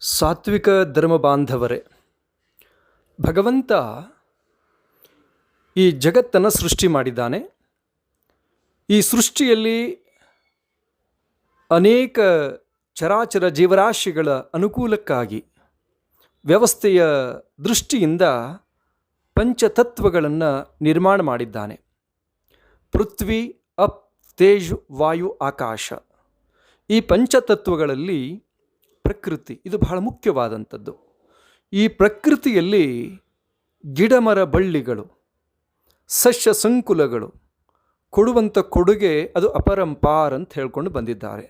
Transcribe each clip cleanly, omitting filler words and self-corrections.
ಸಾತ್ವಿಕ ಧರ್ಮ ಬಾಂಧವರೇ, ಭಗವಂತ ಈ ಜಗತ್ತನ್ನು ಸೃಷ್ಟಿ ಮಾಡಿದ್ದಾನೆ. ಈ ಸೃಷ್ಟಿಯಲ್ಲಿ ಅನೇಕ ಚರಾಚರ ಜೀವರಾಶಿಗಳ ಅನುಕೂಲಕ್ಕಾಗಿ ವ್ಯವಸ್ಥೆಯ ದೃಷ್ಟಿಯಿಂದ ಪಂಚತತ್ವಗಳನ್ನು ನಿರ್ಮಾಣ ಮಾಡಿದ್ದಾನೆ. ಪೃಥ್ವಿ, ಅಪ್, ತೇಜ್, ವಾಯು, ಆಕಾಶ. ಈ ಪಂಚತತ್ವಗಳಲ್ಲಿ ಪ್ರಕೃತಿ ಇದು ಬಹಳ ಮುಖ್ಯವಾದಂಥದ್ದು. ಈ ಪ್ರಕೃತಿಯಲ್ಲಿ ಗಿಡಮರ ಬಳ್ಳಿಗಳು, ಸಸ್ಯ ಸಂಕುಲಗಳು ಕೊಡುವಂಥ ಕೊಡುಗೆ ಅದು ಅಪರಂಪಾರ ಅಂತ ಹೇಳ್ಕೊಂಡು ಬಂದಿದ್ದಾರೆ.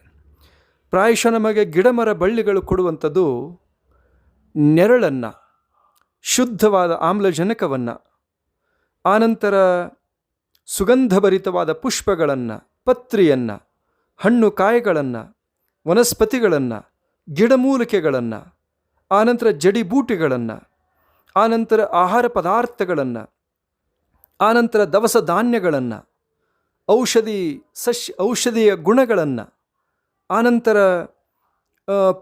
ಪ್ರಾಯಶಃ ನಮಗೆ ಗಿಡಮರ ಬಳ್ಳಿಗಳು ಕೊಡುವಂಥದ್ದು ನೆರಳನ್ನು, ಶುದ್ಧವಾದ ಆಮ್ಲಜನಕವನ್ನು, ಆನಂತರ ಸುಗಂಧಭರಿತವಾದ ಪುಷ್ಪಗಳನ್ನು, ಪತ್ರಿಯನ್ನು, ಹಣ್ಣು ಕಾಯಿಗಳನ್ನು, ವನಸ್ಪತಿಗಳನ್ನು, ಗಿಡಮೂಲಿಕೆಗಳನ್ನು, ಆನಂತರ ಜಡಿಬೂಟಿಗಳನ್ನು, ಆನಂತರ ಆಹಾರ ಪದಾರ್ಥಗಳನ್ನು, ಆನಂತರ ದವಸ ಧಾನ್ಯಗಳನ್ನು, ಔಷಧಿಯ ಗುಣಗಳನ್ನು, ಆನಂತರ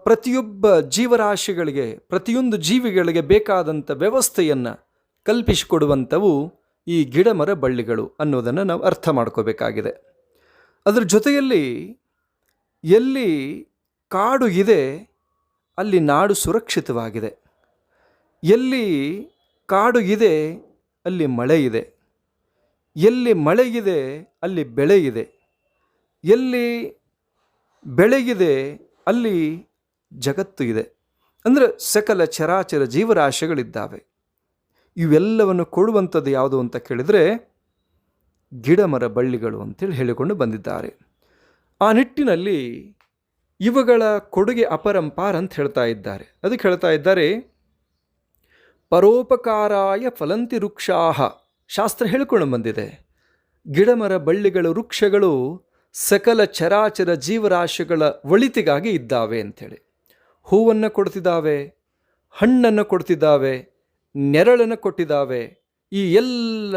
ಪ್ರತಿಯೊಬ್ಬ ಜೀವರಾಶಿಗಳಿಗೆ, ಪ್ರತಿಯೊಂದು ಜೀವಿಗಳಿಗೆ ಬೇಕಾದಂಥ ವ್ಯವಸ್ಥೆಯನ್ನು ಕಲ್ಪಿಸಿಕೊಡುವಂಥವು ಈ ಗಿಡಮರ ಬಳ್ಳಿಗಳು ಅನ್ನೋದನ್ನು ನಾವು ಅರ್ಥ ಮಾಡ್ಕೋಬೇಕಾಗಿದೆ. ಅದರ ಜೊತೆಯಲ್ಲಿ ಎಲ್ಲಿ ಕಾಡು ಇದೆ ಅಲ್ಲಿ ನಾಡು ಸುರಕ್ಷಿತವಾಗಿದೆ. ಎಲ್ಲಿ ಕಾಡು ಇದೆ ಅಲ್ಲಿ ಮಳೆ ಇದೆ. ಎಲ್ಲಿ ಮಳೆ ಇದೆ ಅಲ್ಲಿ ಬೆಳೆ ಇದೆ. ಎಲ್ಲಿ ಬೆಳೆಗಿದೆ ಅಲ್ಲಿ ಜಗತ್ತು ಇದೆ. ಅಂದರೆ ಸಕಲ ಚರಾಚರ ಜೀವರಾಶಿಗಳಿದ್ದಾವೆ. ಇವೆಲ್ಲವನ್ನು ಕೊಡುವಂಥದ್ದು ಯಾವುದು ಅಂತ ಕೇಳಿದರೆ ಗಿಡಮರ ಬಳ್ಳಿಗಳು ಅಂತೇಳಿ ಹೇಳಿಕೊಂಡು ಬಂದಿದ್ದಾರೆ. ಆ ನಿಟ್ಟಿನಲ್ಲಿ ಇವುಗಳ ಕೊಡುಗೆ ಅಪರಂಪಾರ ಅಂತ ಹೇಳ್ತಾ ಇದ್ದಾರೆ. ಅದಕ್ಕೆ ಹೇಳ್ತಾ ಇದ್ದಾರೆ, ಪರೋಪಕಾರಾಯ ಫಲಂತಿ ವೃಕ್ಷಾಹ. ಶಾಸ್ತ್ರ ಹೇಳಿಕೊಂಡು ಬಂದಿದೆ, ಗಿಡಮರ ಬಳ್ಳಿಗಳು, ವೃಕ್ಷಗಳು ಸಕಲ ಚರಾಚರ ಜೀವರಾಶಿಗಳ ಒಳಿತಿಗಾಗಿ ಇದ್ದಾವೆ ಅಂಥೇಳಿ. ಹೂವನ್ನು ಕೊಡ್ತಿದ್ದಾವೆ, ಹಣ್ಣನ್ನು ಕೊಡ್ತಿದ್ದಾವೆ, ನೆರಳನ್ನು ಕೊಟ್ಟಿದ್ದಾವೆ. ಈ ಎಲ್ಲ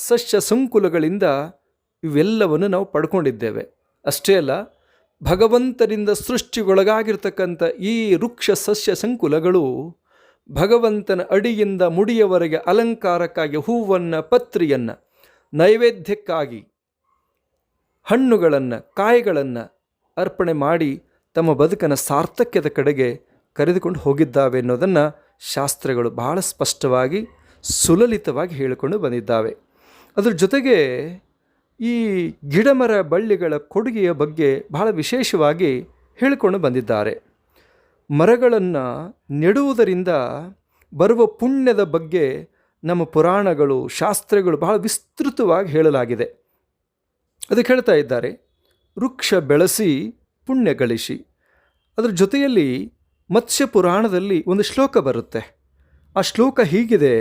ಸಸ್ಯ ಸಂಕುಲಗಳಿಂದ ಇವೆಲ್ಲವನ್ನು ನಾವು ಪಡ್ಕೊಂಡಿದ್ದೇವೆ. ಅಷ್ಟೇ ಅಲ್ಲ, ಭಗವಂತನಿಂದ ಸೃಷ್ಟಿಗೊಳಗಾಗಿರ್ತಕ್ಕಂಥ ಈ ವೃಕ್ಷ ಸಸ್ಯ ಸಂಕುಲಗಳು ಭಗವಂತನ ಅಡಿಯಿಂದ ಮುಡಿಯವರೆಗೆ ಅಲಂಕಾರಕ್ಕಾಗಿ ಹೂವನ್ನು, ಪತ್ರಿಯನ್ನು, ನೈವೇದ್ಯಕ್ಕಾಗಿ ಹಣ್ಣುಗಳನ್ನು, ಕಾಯಿಗಳನ್ನು ಅರ್ಪಣೆ ಮಾಡಿ ತಮ್ಮ ಬದುಕನ್ನು ಸಾರ್ಥಕ್ಯದ ಕಡೆಗೆ ಕರೆದುಕೊಂಡು ಹೋಗಿದ್ದಾವೆ ಅನ್ನೋದನ್ನು ಶಾಸ್ತ್ರಗಳು ಬಹಳ ಸ್ಪಷ್ಟವಾಗಿ, ಸುಲಲಿತವಾಗಿ ಹೇಳಿಕೊಂಡು ಬಂದಿದ್ದಾವೆ. ಅದರ ಜೊತೆಗೆ ಈ ಗಿಡಮರ ಬಳ್ಳಿಗಳ ಕೊಡುಗೆಯ ಬಗ್ಗೆ ಬಹಳ ವಿಶೇಷವಾಗಿ ಹೇಳಿಕೊಂಡು ಬಂದಿದ್ದಾರೆ. ಮರಗಳನ್ನು ನೆಡುವುದರಿಂದ ಬರುವ ಪುಣ್ಯದ ಬಗ್ಗೆ ನಮ್ಮ ಪುರಾಣಗಳು, ಶಾಸ್ತ್ರಗಳು ಬಹಳ ವಿಸ್ತೃತವಾಗಿ ಹೇಳಲಾಗಿದೆ. ಅದಕ್ಕೆ ಹೇಳ್ತಾ ಇದ್ದಾರೆ, ವೃಕ್ಷ ಬೆಳೆಸಿ ಪುಣ್ಯ ಗಳಿಸಿ. ಅದರ ಜೊತೆಯಲ್ಲಿ ಮತ್ಸ್ಯ ಪುರಾಣದಲ್ಲಿ ಒಂದು ಶ್ಲೋಕ ಬರುತ್ತೆ. ಆ ಶ್ಲೋಕ ಹೀಗಿದೆ,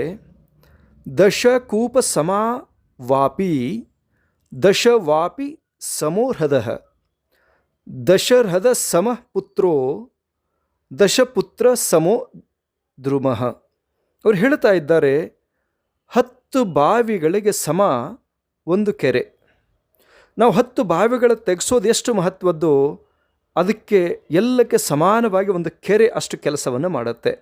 ದಶಕೂಪ ಸಮಾವಾಪಿ ದಶವಾಪಿ ಸಮೋಹೃದ ದಶರಥ ಸಮಃ ಪುತ್ರೋ ದಶಪುತ್ರ ಸಮೋ ದ್ರುಮಃ. ಅವ್ರು ಹೇಳ್ತಾ ಇದ್ದಾರೆ, 10 ಬಾವಿಗಳಿಗೆ ಸಮ ಒಂದು ಕೆರೆ. ನಾವು 10 ಬಾವಿಗಳ ತೆಗೆಸೋದು ಎಷ್ಟು ಮಹತ್ವದ್ದು, ಅದಕ್ಕೆ ಎಲ್ಲಕ್ಕೆ ಸಮಾನವಾಗಿ ಒಂದು ಕೆರೆ ಅಷ್ಟು ಕೆಲಸವನ್ನು ಮಾಡುತ್ತೆ.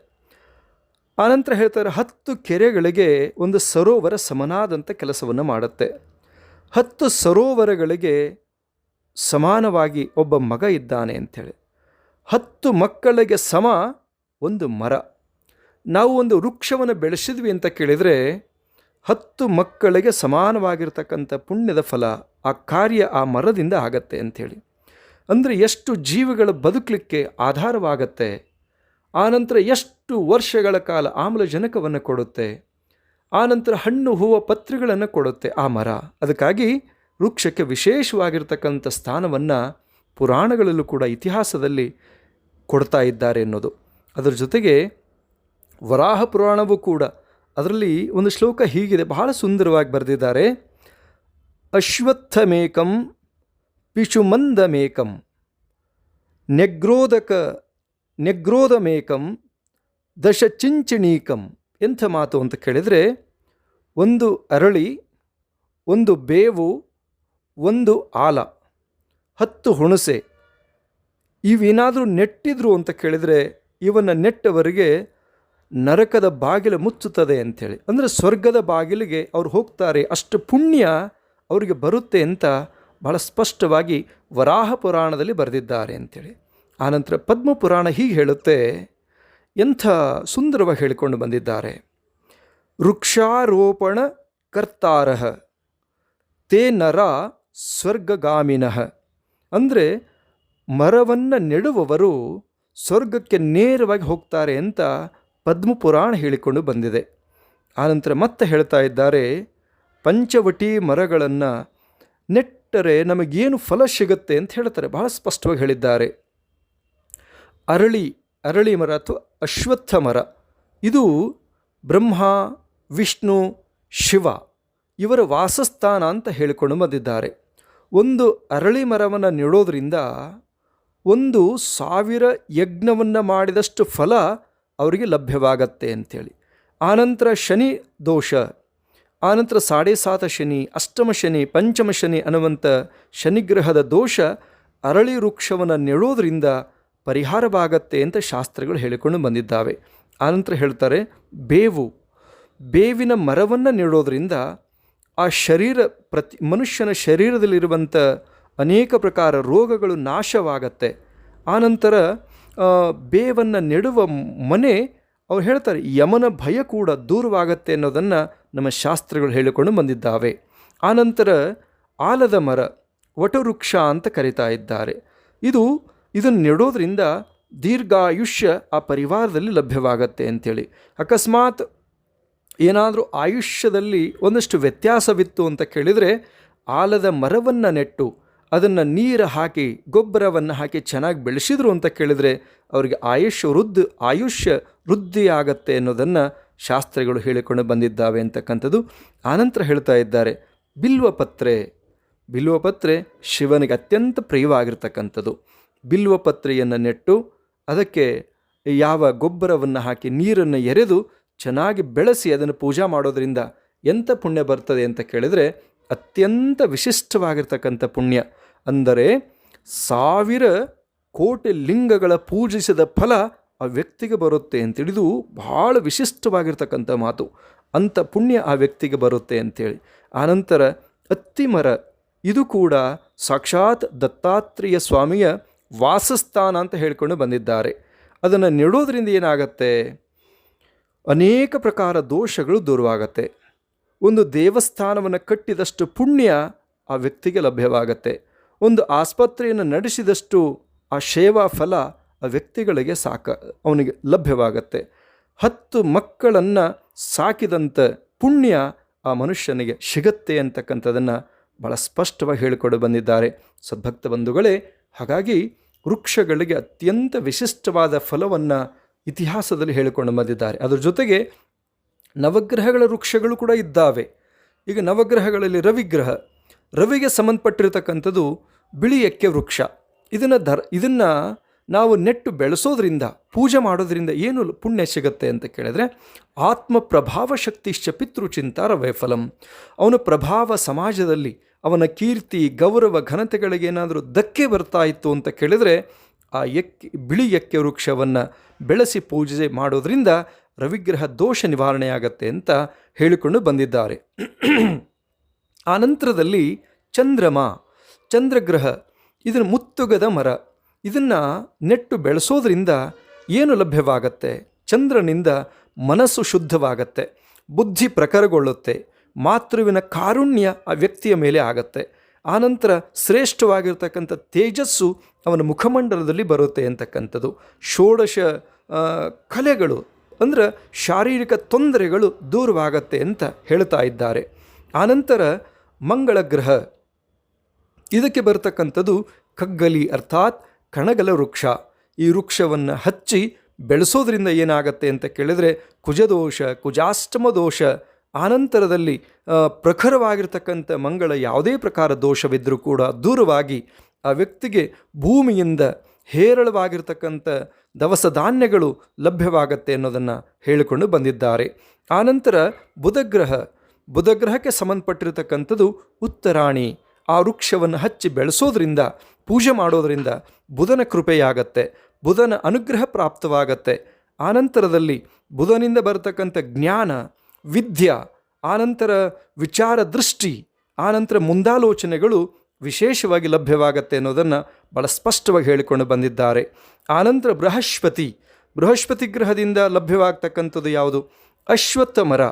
ಆನಂತರ ಹೇಳ್ತಾರೆ, 10 ಕೆರೆಗಳಿಗೆ ಒಂದು ಸರೋವರ ಸಮನಾದಂಥ ಕೆಲಸವನ್ನು ಮಾಡುತ್ತೆ. 10 ಸರೋವರಗಳಿಗೆ ಸಮಾನವಾಗಿ ಒಬ್ಬ ಮಗ ಇದ್ದಾನೆ ಅಂಥೇಳಿ. 10 ಮಕ್ಕಳಿಗೆ ಸಮ ಒಂದು ಮರ. ನಾವು ಒಂದು ವೃಕ್ಷವನ್ನು ಬೆಳೆಸಿದ್ವಿ ಅಂತ ಕೇಳಿದರೆ 10 ಮಕ್ಕಳಿಗೆ ಸಮಾನವಾಗಿರ್ತಕ್ಕಂಥ ಪುಣ್ಯದ ಫಲ, ಆ ಕಾರ್ಯ ಆ ಮರದಿಂದ ಆಗತ್ತೆ ಅಂಥೇಳಿ. ಅಂದರೆ ಎಷ್ಟು ಜೀವಿಗಳ ಬದುಕಲಿಕ್ಕೆ ಆಧಾರವಾಗತ್ತೆ, ಆನಂತರ ಎಷ್ಟು ವರ್ಷಗಳ ಕಾಲ ಆಮ್ಲಜನಕವನ್ನು ಕೊಡುತ್ತೆ, ಆನಂತರ ಹಣ್ಣು ಹೂವು ಪತ್ರಿಗಳನ್ನು ಕೊಡುತ್ತೆ ಆ ಮರ. ಅದಕ್ಕಾಗಿ ವೃಕ್ಷಕ್ಕೆ ವಿಶೇಷವಾಗಿರ್ತಕ್ಕಂಥ ಸ್ಥಾನವನ್ನು ಪುರಾಣಗಳಲ್ಲೂ ಕೂಡ, ಇತಿಹಾಸದಲ್ಲಿ ಕೊಡ್ತಾ ಇದ್ದಾರೆ ಅನ್ನೋದು. ಅದರ ಜೊತೆಗೆ ವರಾಹ ಪುರಾಣವೂ ಕೂಡ, ಅದರಲ್ಲಿ ಒಂದು ಶ್ಲೋಕ ಹೀಗಿದೆ, ಬಹಳ ಸುಂದರವಾಗಿ ಬರೆದಿದ್ದಾರೆ, ಅಶ್ವತ್ಥಮೇಕಂ ಪಿಶುಮಂದಮೇಕಂ ನೆಗ್ರೋದಮೇಕಂ ದಶಚಿಂಚಿಣೀಕಂ. ಎಂಥ ಮಾತು ಅಂತ ಕೇಳಿದರೆ, ಒಂದು ಅರಳಿ, ಒಂದು ಬೇವು, ಒಂದು ಆಲ, 10 ಹುಣಸೆ, ಇವೇನಾದರೂ ನೆಟ್ಟಿದ್ರು ಅಂತ ಕೇಳಿದರೆ ಇವನ್ನು ನೆಟ್ಟವರಿಗೆ ನರಕದ ಬಾಗಿಲು ಮುಚ್ಚುತ್ತದೆ ಅಂಥೇಳಿ. ಅಂದರೆ ಸ್ವರ್ಗದ ಬಾಗಿಲಿಗೆ ಅವ್ರು ಹೋಗ್ತಾರೆ, ಅಷ್ಟು ಪುಣ್ಯ ಅವರಿಗೆ ಬರುತ್ತೆ ಅಂತ ಬಹಳ ಸ್ಪಷ್ಟವಾಗಿ ವರಾಹ ಪುರಾಣದಲ್ಲಿ ಬರೆದಿದ್ದಾರೆ ಅಂಥೇಳಿ. ಆನಂತರ ಪದ್ಮಪುರಾಣ ಹೀಗೆ ಹೇಳುತ್ತೆ, ಎಂಥ ಸುಂದರವಾಗಿ ಹೇಳಿಕೊಂಡು ಬಂದಿದ್ದಾರೆ. ವೃಕ್ಷಾರೋಪಣ ಕರ್ತಾರಃ ತೇ ನರ ಸ್ವರ್ಗಗಾಮಿನಃ. ಅಂದರೆ ಮರವನ್ನು ನೆಡುವವರು ಸ್ವರ್ಗಕ್ಕೆ ನೇರವಾಗಿ ಹೋಗ್ತಾರೆ ಅಂತ ಪದ್ಮಪುರಾಣ ಹೇಳಿಕೊಂಡು ಬಂದಿದೆ. ಆನಂತರ ಮತ್ತೆ ಹೇಳ್ತಾ ಇದ್ದಾರೆ, ಪಂಚವಟಿ ಮರಗಳನ್ನು ನೆಟ್ಟರೆ ನಮಗೇನು ಫಲ ಸಿಗುತ್ತೆ ಅಂತ ಹೇಳ್ತಾರೆ, ಬಹಳ ಸ್ಪಷ್ಟವಾಗಿ ಹೇಳಿದ್ದಾರೆ. ಅರಳಿ ಮರ ಅಥವಾ ಅಶ್ವತ್ಥ ಮರ, ಇದು ಬ್ರಹ್ಮ, ವಿಷ್ಣು, ಶಿವ ಇವರ ವಾಸಸ್ಥಾನ ಅಂತ ಹೇಳಿಕೊಂಡು ಬಂದಿದ್ದಾರೆ. ಒಂದು ಅರಳಿ ಮರವನ್ನು ನೆಡೋದ್ರಿಂದ 1,000 ಯಜ್ಞವನ್ನು ಮಾಡಿದಷ್ಟು ಫಲ ಅವರಿಗೆ ಲಭ್ಯವಾಗತ್ತೆ ಅಂಥೇಳಿ. ಆನಂತರ ಶನಿ ದೋಷ, ಆನಂತರ 7.5 ಶನಿ, ಅಷ್ಟಮ ಶನಿ, ಪಂಚಮ ಶನಿ ಅನ್ನುವಂಥ ಶನಿಗ್ರಹದ ದೋಷ ಅರಳಿ ವೃಕ್ಷವನ್ನು ನೆಡೋದ್ರಿಂದ ಪರಿಹಾರವಾಗತ್ತೆ ಅಂತ ಶಾಸ್ತ್ರಗಳು ಹೇಳಿಕೊಂಡು ಬಂದಿದ್ದಾವೆ. ಆನಂತರ ಹೇಳ್ತಾರೆ, ಬೇವಿನ ಮರವನ್ನು ನೆಡೋದ್ರಿಂದ ಆ ಮನುಷ್ಯನ ಶರೀರದಲ್ಲಿರುವಂಥ ಅನೇಕ ಪ್ರಕಾರ ರೋಗಗಳು ನಾಶವಾಗತ್ತೆ. ಆನಂತರ ಬೇವನ್ನು ನೆಡುವ ಮನೆ, ಅವ್ರು ಹೇಳ್ತಾರೆ, ಯಮನ ಭಯ ಕೂಡ ದೂರವಾಗತ್ತೆ ಅನ್ನೋದನ್ನು ನಮ್ಮ ಶಾಸ್ತ್ರಗಳು ಹೇಳಿಕೊಂಡು ಬಂದಿದ್ದಾವೆ. ಆನಂತರ ಆಲದ ಮರ, ವಟವೃಕ್ಷ ಅಂತ ಕರೀತಾ ಇದ್ದಾರೆ. ಇದನ್ನು ನೆಡೋದ್ರಿಂದ ದೀರ್ಘಾಯುಷ್ಯ ಆ ಪರಿವಾರದಲ್ಲಿ ಲಭ್ಯವಾಗತ್ತೆ ಅಂಥೇಳಿ. ಅಕಸ್ಮಾತ್ ಏನಾದರೂ ಆಯುಷ್ಯದಲ್ಲಿ ಒಂದಷ್ಟು ವ್ಯತ್ಯಾಸವಿತ್ತು ಅಂತ ಕೇಳಿದರೆ ಆಲದ ಮರವನ್ನು ನೆಟ್ಟು ಅದನ್ನು ನೀರು ಹಾಕಿ ಗೊಬ್ಬರವನ್ನು ಹಾಕಿ ಚೆನ್ನಾಗಿ ಬೆಳೆಸಿದ್ರು ಅಂತ ಕೇಳಿದರೆ ಅವರಿಗೆ ಆಯುಷ್ಯ ವೃದ್ಧಿಯಾಗತ್ತೆ ಅನ್ನೋದನ್ನು ಶಾಸ್ತ್ರಗಳು ಹೇಳಿಕೊಂಡು ಬಂದಿದ್ದಾವೆ ಅಂತಕ್ಕಂಥದ್ದು. ಆನಂತರ ಹೇಳ್ತಾ ಇದ್ದಾರೆ, ಬಿಲ್ವಪತ್ರೆ ಶಿವನಿಗೆ ಅತ್ಯಂತ ಪ್ರಿಯವಾಗಿರ್ತಕ್ಕಂಥದ್ದು. ಬಿಲ್ವಪತ್ರೆಯನ್ನು ನೆಟ್ಟು ಅದಕ್ಕೆ ಯಾವ ಗೊಬ್ಬರವನ್ನು ಹಾಕಿ ನೀರನ್ನು ಎರೆದು ಚೆನ್ನಾಗಿ ಬೆಳೆಸಿ ಅದನ್ನು ಪೂಜಾ ಮಾಡೋದರಿಂದ ಎಂಥ ಪುಣ್ಯ ಬರ್ತದೆ ಅಂತ ಕೇಳಿದರೆ ಅತ್ಯಂತ ವಿಶಿಷ್ಟವಾಗಿರ್ತಕ್ಕಂಥ ಪುಣ್ಯ. ಅಂದರೆ 1000 ಕೋಟಿ ಲಿಂಗಗಳ ಪೂಜಿಸಿದ ಫಲ ಆ ವ್ಯಕ್ತಿಗೆ ಬರುತ್ತೆ ಅಂತೇಳಿದು ಭಾಳ ವಿಶಿಷ್ಟವಾಗಿರ್ತಕ್ಕಂಥ ಮಾತು. ಅಂಥ ಪುಣ್ಯ ಆ ವ್ಯಕ್ತಿಗೆ ಬರುತ್ತೆ ಅಂಥೇಳಿ. ಆನಂತರ ಅತ್ತಿಮರ, ಇದು ಕೂಡ ಸಾಕ್ಷಾತ್ ದತ್ತಾತ್ರೇಯ ಸ್ವಾಮಿಯ ವಾಸಸ್ಥಾನ ಅಂತ ಹೇಳಿಕೊಂಡು ಬಂದಿದ್ದಾರೆ. ಅದನ್ನು ನೆಡೋದ್ರಿಂದ ಏನಾಗತ್ತೆ, ಅನೇಕ ಪ್ರಕಾರ ದೋಷಗಳು ದೂರವಾಗತ್ತೆ. ಒಂದು ದೇವಸ್ಥಾನವನ್ನು ಕಟ್ಟಿದಷ್ಟು ಪುಣ್ಯ ಆ ವ್ಯಕ್ತಿಗೆ ಲಭ್ಯವಾಗತ್ತೆ. ಒಂದು ಆಸ್ಪತ್ರೆಯನ್ನು ನಡೆಸಿದಷ್ಟು ಆ ಸೇವಾ ಫಲ ಆ ವ್ಯಕ್ತಿಗಳಿಗೆ ಅವನಿಗೆ ಲಭ್ಯವಾಗತ್ತೆ. 10 ಮಕ್ಕಳನ್ನು ಸಾಕಿದಂಥ ಪುಣ್ಯ ಆ ಮನುಷ್ಯನಿಗೆ ಸಿಗತ್ತೆ ಅಂತಕ್ಕಂಥದ್ದನ್ನು ಭಾಳ ಸ್ಪಷ್ಟವಾಗಿ ಹೇಳಿಕೊಂಡು ಬಂದಿದ್ದಾರೆ ಸದ್ಭಕ್ತ ಬಂಧುಗಳೇ. ಹಾಗಾಗಿ ವೃಕ್ಷಗಳಿಗೆ ಅತ್ಯಂತ ವಿಶಿಷ್ಟವಾದ ಫಲವನ್ನು ಇತಿಹಾಸದಲ್ಲಿ ಹೇಳಿಕೊಂಡು ಬಂದಿದ್ದಾರೆ. ಅದರ ಜೊತೆಗೆ ನವಗ್ರಹಗಳ ವೃಕ್ಷಗಳು ಕೂಡ ಇದ್ದಾವೆ. ಈಗ ನವಗ್ರಹಗಳಲ್ಲಿ ರವಿಗೆ ಸಂಬಂಧಪಟ್ಟಿರತಕ್ಕಂಥದ್ದು ಬಿಳಿ ಎಕ್ಕೆ ವೃಕ್ಷ. ಇದನ್ನು ನಾವು ನೆಟ್ಟು ಬೆಳೆಸೋದ್ರಿಂದ, ಪೂಜೆ ಮಾಡೋದ್ರಿಂದ ಏನು ಪುಣ್ಯ ಸಿಗುತ್ತೆ ಅಂತ ಕೇಳಿದ್ರೆ, ಆತ್ಮ ಪ್ರಭಾವ ಶಕ್ತಿಶ್ಚ ಪಿತೃಚಿಂತಾರ ವೈಫಲಂ. ಅವನ ಪ್ರಭಾವ ಸಮಾಜದಲ್ಲಿ ಅವನ ಕೀರ್ತಿ, ಗೌರವ, ಘನತೆಗಳಿಗೇನಾದರೂ ಧಕ್ಕೆ ಬರ್ತಾ ಇತ್ತು ಅಂತ ಕೇಳಿದರೆ ಆ ಬಿಳಿ ಎಕ್ಕೆ ವೃಕ್ಷವನ್ನು ಬೆಳೆಸಿ ಪೂಜೆ ಮಾಡೋದ್ರಿಂದ ರವಿಗ್ರಹ ದೋಷ ನಿವಾರಣೆಯಾಗತ್ತೆ ಅಂತ ಹೇಳಿಕೊಂಡು ಬಂದಿದ್ದಾರೆ. ಆನಂತರದಲ್ಲಿ ಚಂದ್ರಗ್ರಹ, ಇದನ್ನು ಮುತ್ತುಗದ ಮರ, ಇದನ್ನು ನೆಟ್ಟು ಬೆಳೆಸೋದ್ರಿಂದ ಏನು ಲಭ್ಯವಾಗತ್ತೆ, ಚಂದ್ರನಿಂದ ಮನಸ್ಸು ಶುದ್ಧವಾಗತ್ತೆ, ಬುದ್ಧಿ ಪ್ರಖರಗೊಳ್ಳುತ್ತೆ, ಮಾತೃವಿನ ಕಾರುಣ್ಯ ಆ ವ್ಯಕ್ತಿಯ ಮೇಲೆ ಆಗತ್ತೆ. ಆನಂತರ ಶ್ರೇಷ್ಠವಾಗಿರ್ತಕ್ಕಂಥ ತೇಜಸ್ಸು ಅವನ ಮುಖಮಂಡಲದಲ್ಲಿ ಬರುತ್ತೆ ಅಂತಕ್ಕಂಥದ್ದು. 16 ಕಲೆಗಳು ಅಂದರೆ ಶಾರೀರಿಕ ತೊಂದರೆಗಳು ದೂರವಾಗತ್ತೆ ಅಂತ ಹೇಳ್ತಾ ಇದ್ದಾರೆ. ಆನಂತರ ಮಂಗಳ ಗ್ರಹ, ಇದಕ್ಕೆ ಬರತಕ್ಕಂಥದ್ದು ಕಗ್ಗಲಿ ಅರ್ಥಾತ್ ಕಣಗಲ ವೃಕ್ಷ. ಈ ವೃಕ್ಷವನ್ನು ಹಚ್ಚಿ ಬೆಳೆಸೋದ್ರಿಂದ ಏನಾಗತ್ತೆ ಅಂತ ಕೇಳಿದರೆ ಕುಜದೋಷ, ಕುಜಾಷ್ಟಮ ದೋಷ, ಆನಂತರದಲ್ಲಿ ಪ್ರಖರವಾಗಿರ್ತಕ್ಕಂಥ ಮಂಗಳ ಯಾವುದೇ ಪ್ರಕಾರ ದೋಷವಿದ್ದರೂ ಕೂಡ ದೂರವಾಗಿ ಆ ವ್ಯಕ್ತಿಗೆ ಭೂಮಿಯಿಂದ ಹೇರಳವಾಗಿರ್ತಕ್ಕಂಥ ದವಸ ಧಾನ್ಯಗಳು ಲಭ್ಯವಾಗತ್ತೆ ಅನ್ನೋದನ್ನು ಹೇಳಿಕೊಂಡು ಬಂದಿದ್ದಾರೆ. ಆನಂತರ ಬುಧಗ್ರಹಕ್ಕೆ ಸಂಬಂಧಪಟ್ಟಿರತಕ್ಕಂಥದ್ದು ಉತ್ತರಾಣಿ. ಆ ವೃಕ್ಷವನ್ನು ಹಚ್ಚಿ ಬೆಳೆಸೋದ್ರಿಂದ, ಪೂಜೆ ಮಾಡೋದರಿಂದ ಬುಧನ ಕೃಪೆಯಾಗತ್ತೆ. ಬುಧನ ಅನುಗ್ರಹ ಪ್ರಾಪ್ತವಾಗತ್ತೆ. ಆನಂತರದಲ್ಲಿ ಬುಧನಿಂದ ಬರತಕ್ಕಂಥ ಜ್ಞಾನ, ವಿದ್ಯೆ, ಆನಂತರ ವಿಚಾರ ದೃಷ್ಟಿ, ಆನಂತರ ಮುಂದಾಲೋಚನೆಗಳು ವಿಶೇಷವಾಗಿ ಲಭ್ಯವಾಗತ್ತೆ ಅನ್ನೋದನ್ನು ಭಾಳ ಸ್ಪಷ್ಟವಾಗಿ ಹೇಳಿಕೊಂಡು ಬಂದಿದ್ದಾರೆ. ಆನಂತರ ಬೃಹಸ್ಪತಿ ಗ್ರಹದಿಂದ ಲಭ್ಯವಾಗ್ತಕ್ಕಂಥದ್ದು ಯಾವುದು? ಅಶ್ವತ್ಥ ಮರ.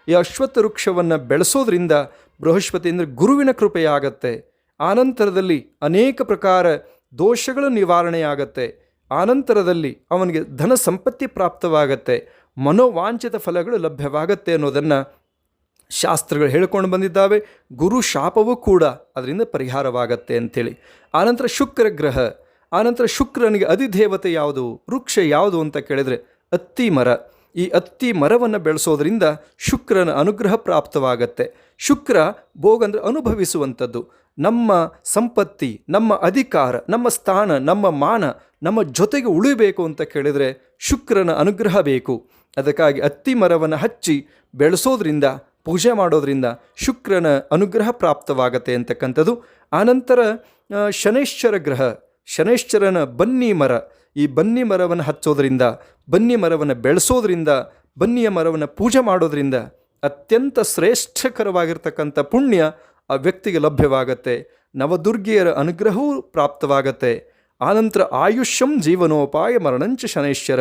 ಈ ಅಶ್ವತ್ಥ ವೃಕ್ಷವನ್ನು ಬೆಳೆಸೋದ್ರಿಂದ ಬೃಹಸ್ಪತಿ ಅಂದರೆ ಗುರುವಿನ ಕೃಪೆಯಾಗತ್ತೆ. ಆನಂತರದಲ್ಲಿ ಅನೇಕ ಪ್ರಕಾರ ದೋಷಗಳ ನಿವಾರಣೆಯಾಗತ್ತೆ. ಆನಂತರದಲ್ಲಿ ಅವನಿಗೆ ಧನ ಸಂಪತ್ತಿ ಪ್ರಾಪ್ತವಾಗತ್ತೆ, ಮನೋವಾಂಛಿತ ಫಲಗಳು ಲಭ್ಯವಾಗತ್ತೆ ಅನ್ನೋದನ್ನು ಶಾಸ್ತ್ರಗಳು ಹೇಳ್ಕೊಂಡು ಬಂದಿದ್ದಾವೆ. ಗುರು ಶಾಪವೂ ಕೂಡ ಅದರಿಂದ ಪರಿಹಾರವಾಗತ್ತೆ ಅಂಥೇಳಿ. ಆನಂತರ ಶುಕ್ರ ಗ್ರಹ. ಆನಂತರ ಶುಕ್ರನಿಗೆ ಅಧಿದೇವತೆ ಯಾವುದು, ವೃಕ್ಷ ಯಾವುದು ಅಂತ ಕೇಳಿದರೆ ಅತ್ತಿ ಮರ. ಈ ಅತ್ತಿ ಮರವನ್ನು ಬೆಳೆಸೋದ್ರಿಂದ ಶುಕ್ರನ ಅನುಗ್ರಹ ಪ್ರಾಪ್ತವಾಗತ್ತೆ. ಶುಕ್ರ ಭೋಗ ಅಂದರೆ ಅನುಭವಿಸುವಂಥದ್ದು. ನಮ್ಮ ಸಂಪತ್ತಿ, ನಮ್ಮ ಅಧಿಕಾರ, ನಮ್ಮ ಸ್ಥಾನ, ನಮ್ಮ ಮಾನ ನಮ್ಮ ಜೊತೆಗೆ ಉಳಿಬೇಕು ಅಂತ ಕೇಳಿದರೆ ಶುಕ್ರನ ಅನುಗ್ರಹ ಬೇಕು. ಅದಕ್ಕಾಗಿ ಅತ್ತಿ ಮರವನ್ನು ಹಚ್ಚಿ ಬೆಳೆಸೋದ್ರಿಂದ, ಪೂಜೆ ಮಾಡೋದ್ರಿಂದ ಶುಕ್ರನ ಅನುಗ್ರಹ ಪ್ರಾಪ್ತವಾಗತ್ತೆ ಅಂತಕ್ಕಂಥದ್ದು. ಆನಂತರ ಶನೈಶ್ಚರ ಗ್ರಹ. ಶನೈಶ್ಚರನ ಬನ್ನಿ ಮರ. ಈ ಬನ್ನಿ ಮರವನ್ನು ಹಚ್ಚೋದ್ರಿಂದ, ಬನ್ನಿ ಮರವನ್ನು ಬೆಳೆಸೋದ್ರಿಂದ, ಬನ್ನಿಯ ಮರವನ್ನು ಪೂಜೆ ಮಾಡೋದ್ರಿಂದ ಅತ್ಯಂತ ಶ್ರೇಷ್ಠಕರವಾಗಿರ್ತಕ್ಕಂಥ ಪುಣ್ಯ ಆ ವ್ಯಕ್ತಿಗೆ ಲಭ್ಯವಾಗತ್ತೆ. ನವದುರ್ಗಿಯರ ಅನುಗ್ರಹವೂ ಪ್ರಾಪ್ತವಾಗತ್ತೆ. ಆನಂತರ ಆಯುಷ್ಯಂ ಜೀವನೋಪಾಯ ಮರಣಂಚ ಶನೈಶ್ಚರ.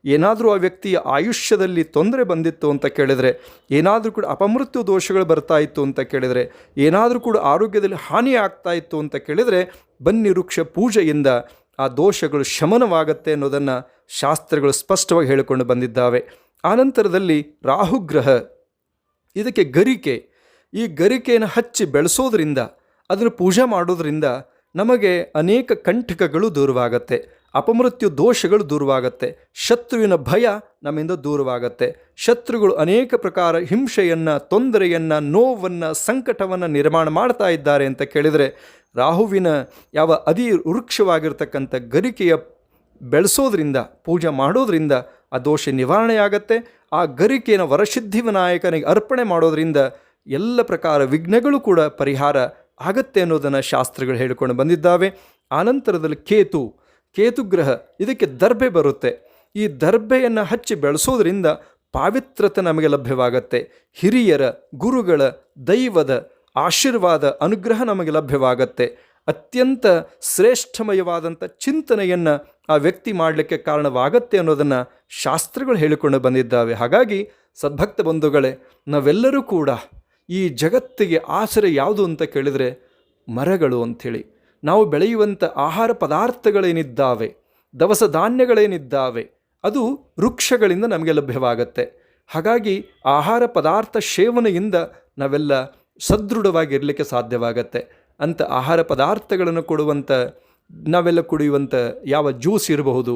ಏನಾದರೂ ಆ ವ್ಯಕ್ತಿಯ ಆಯುಷ್ಯದಲ್ಲಿ ತೊಂದರೆ ಬಂದಿತ್ತು ಅಂತ ಕೇಳಿದರೆ, ಏನಾದರೂ ಕೂಡ ಅಪಮೃತ್ಯು ದೋಷಗಳು ಬರ್ತಾ ಇತ್ತು ಅಂತ ಕೇಳಿದರೆ, ಏನಾದರೂ ಕೂಡ ಆರೋಗ್ಯದಲ್ಲಿ ಹಾನಿ ಆಗ್ತಾ ಇತ್ತು ಅಂತ ಕೇಳಿದರೆ ಬನ್ನಿ ವೃಕ್ಷ ಪೂಜೆಯಿಂದ ಆ ದೋಷಗಳು ಶಮನವಾಗತ್ತೆ ಅನ್ನೋದನ್ನು ಶಾಸ್ತ್ರಗಳು ಸ್ಪಷ್ಟವಾಗಿ ಹೇಳಿಕೊಂಡು ಬಂದಿದ್ದಾವೆ. ಆನಂತರದಲ್ಲಿ ರಾಹುಗ್ರಹ. ಇದಕ್ಕೆ ಗರಿಕೆ. ಈ ಗರಿಕೆಯನ್ನು ಹಚ್ಚಿ ಬೆಳೆಸೋದ್ರಿಂದ, ಅದನ್ನು ಪೂಜೆ ಮಾಡೋದ್ರಿಂದ ನಮಗೆ ಅನೇಕ ಕಂಟಕಗಳು ದೂರವಾಗತ್ತೆ, ಅಪಮೃತ್ಯು ದೋಷಗಳು ದೂರವಾಗತ್ತೆ, ಶತ್ರುವಿನ ಭಯ ನಮ್ಮಿಂದ ದೂರವಾಗತ್ತೆ. ಶತ್ರುಗಳು ಅನೇಕ ಪ್ರಕಾರ ಹಿಂಸೆಯನ್ನು, ತೊಂದರೆಯನ್ನು, ನೋವನ್ನು, ಸಂಕಟವನ್ನು ನಿರ್ಮಾಣ ಮಾಡ್ತಾ ಇದ್ದಾರೆ ಅಂತ ಕೇಳಿದರೆ ರಾಹುವಿನ ಯಾವ ವೃಕ್ಷವಾಗಿರ್ತಕ್ಕಂಥ ಗರಿಕೆಯ ಬೆಳೆಸೋದ್ರಿಂದ, ಪೂಜೆ ಮಾಡೋದ್ರಿಂದ ಆ ದೋಷ ನಿವಾರಣೆಯಾಗತ್ತೆ. ಆ ಗರಿಕೆಯನ್ನು ವರಸಿದ್ಧಿ ವಿನಾಯಕನಿಗೆ ಅರ್ಪಣೆ ಮಾಡೋದ್ರಿಂದ ಎಲ್ಲ ಪ್ರಕಾರ ವಿಘ್ನಗಳು ಕೂಡ ಪರಿಹಾರ ಆಗತ್ತೆ ಅನ್ನೋದನ್ನು ಶಾಸ್ತ್ರಗಳು ಹೇಳಿಕೊಂಡು ಬಂದಿದ್ದಾವೆ. ಆನಂತರದಲ್ಲಿ ಕೇತು ಗ್ರಹ. ಇದಕ್ಕೆ ದರ್ಬೆ ಬರುತ್ತೆ. ಈ ದರ್ಬೆಯನ್ನು ಹಚ್ಚಿ ಬೆಳೆಸೋದ್ರಿಂದ ಪಾವಿತ್ರತೆ ನಮಗೆ ಲಭ್ಯವಾಗತ್ತೆ. ಹಿರಿಯರ, ಗುರುಗಳ, ದೈವದ ಆಶೀರ್ವಾದ, ಅನುಗ್ರಹ ನಮಗೆ ಲಭ್ಯವಾಗತ್ತೆ. ಅತ್ಯಂತ ಶ್ರೇಷ್ಠಮಯವಾದಂಥ ಚಿಂತನೆಯನ್ನು ಆ ವ್ಯಕ್ತಿ ಮಾಡಲಿಕ್ಕೆ ಕಾರಣವಾಗತ್ತೆ ಅನ್ನೋದನ್ನು ಶಾಸ್ತ್ರಗಳು ಹೇಳಿಕೊಂಡು ಬಂದಿದ್ದಾವೆ. ಹಾಗಾಗಿ ಸದ್ಭಕ್ತ ಬಂಧುಗಳೇ, ನಾವೆಲ್ಲರೂ ಕೂಡ ಈ ಜಗತ್ತಿಗೆ ಆಸರೆ ಯಾವುದು ಅಂತ ಕೇಳಿದರೆ ಮರಗಳು ಅಂಥೇಳಿ. ನಾವು ಬೆಳೆಯುವಂಥ ಆಹಾರ ಪದಾರ್ಥಗಳೇನಿದ್ದಾವೆ, ದವಸ ಧಾನ್ಯಗಳೇನಿದ್ದಾವೆ, ಅದು ವೃಕ್ಷಗಳಿಂದ ನಮಗೆ ಲಭ್ಯವಾಗತ್ತೆ. ಹಾಗಾಗಿ ಆಹಾರ ಪದಾರ್ಥ ಸೇವನೆಯಿಂದ ನಾವೆಲ್ಲ ಸದೃಢವಾಗಿರಲಿಕ್ಕೆ ಸಾಧ್ಯವಾಗತ್ತೆ. ಅಂಥ ಆಹಾರ ಪದಾರ್ಥಗಳನ್ನು ಕೊಡುವಂಥ, ನಾವೆಲ್ಲ ಕುಡಿಯುವಂಥ ಯಾವ ಜ್ಯೂಸ್ ಇರಬಹುದು,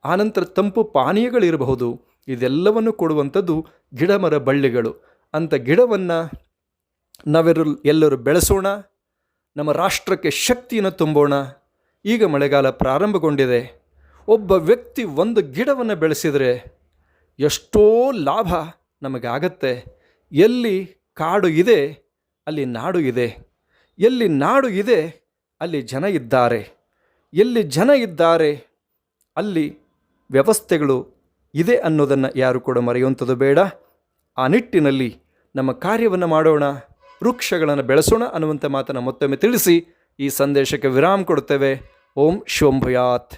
ಆನಂತರ ತಂಪು ಪಾನೀಯಗಳಿರಬಹುದು, ಇದೆಲ್ಲವನ್ನು ಕೊಡುವಂಥದ್ದು ಗಿಡಮರ ಬಳ್ಳಿಗಳು. ಅಂಥ ಗಿಡವನ್ನು ಎಲ್ಲರೂ ಬೆಳೆಸೋಣ, ನಮ್ಮ ರಾಷ್ಟ್ರಕ್ಕೆ ಶಕ್ತಿಯನ್ನು ತುಂಬೋಣ. ಈಗ ಮಳೆಗಾಲ ಪ್ರಾರಂಭಗೊಂಡಿದೆ. ಒಬ್ಬ ವ್ಯಕ್ತಿ ಒಂದು ಗಿಡವನ್ನು ಬೆಳೆಸಿದರೆ ಎಷ್ಟೋ ಲಾಭ ನಮಗಾಗತ್ತೆ. ಎಲ್ಲಿ ಕಾಡು ಇದೆ ಅಲ್ಲಿ ನಾಡು ಇದೆ, ಎಲ್ಲಿ ನಾಡು ಇದೆ ಅಲ್ಲಿ ಜನ ಇದ್ದಾರೆ, ಎಲ್ಲಿ ಜನ ಇದ್ದಾರೆ ಅಲ್ಲಿ ವ್ಯವಸ್ಥೆಗಳು ಇದೆ ಅನ್ನೋದನ್ನು ಯಾರು ಕೂಡ ಮರೆಯುವಂಥದ್ದು ಬೇಡ. ಆ ನಿಟ್ಟಿನಲ್ಲಿ ನಮ್ಮ ಕಾರ್ಯವನ್ನು ಮಾಡೋಣ, ವೃಕ್ಷಗಳನ್ನು ಬೆಳೆಸೋಣ ಅನ್ನುವಂಥ ಮಾತನ್ನು ಮತ್ತೊಮ್ಮೆ ತಿಳಿಸಿ ಈ ಸಂದೇಶಕ್ಕೆ ವಿರಾಮ ಕೊಡುತ್ತೇವೆ. ಓಂ ಶೋಂ ಭಯಾತ್.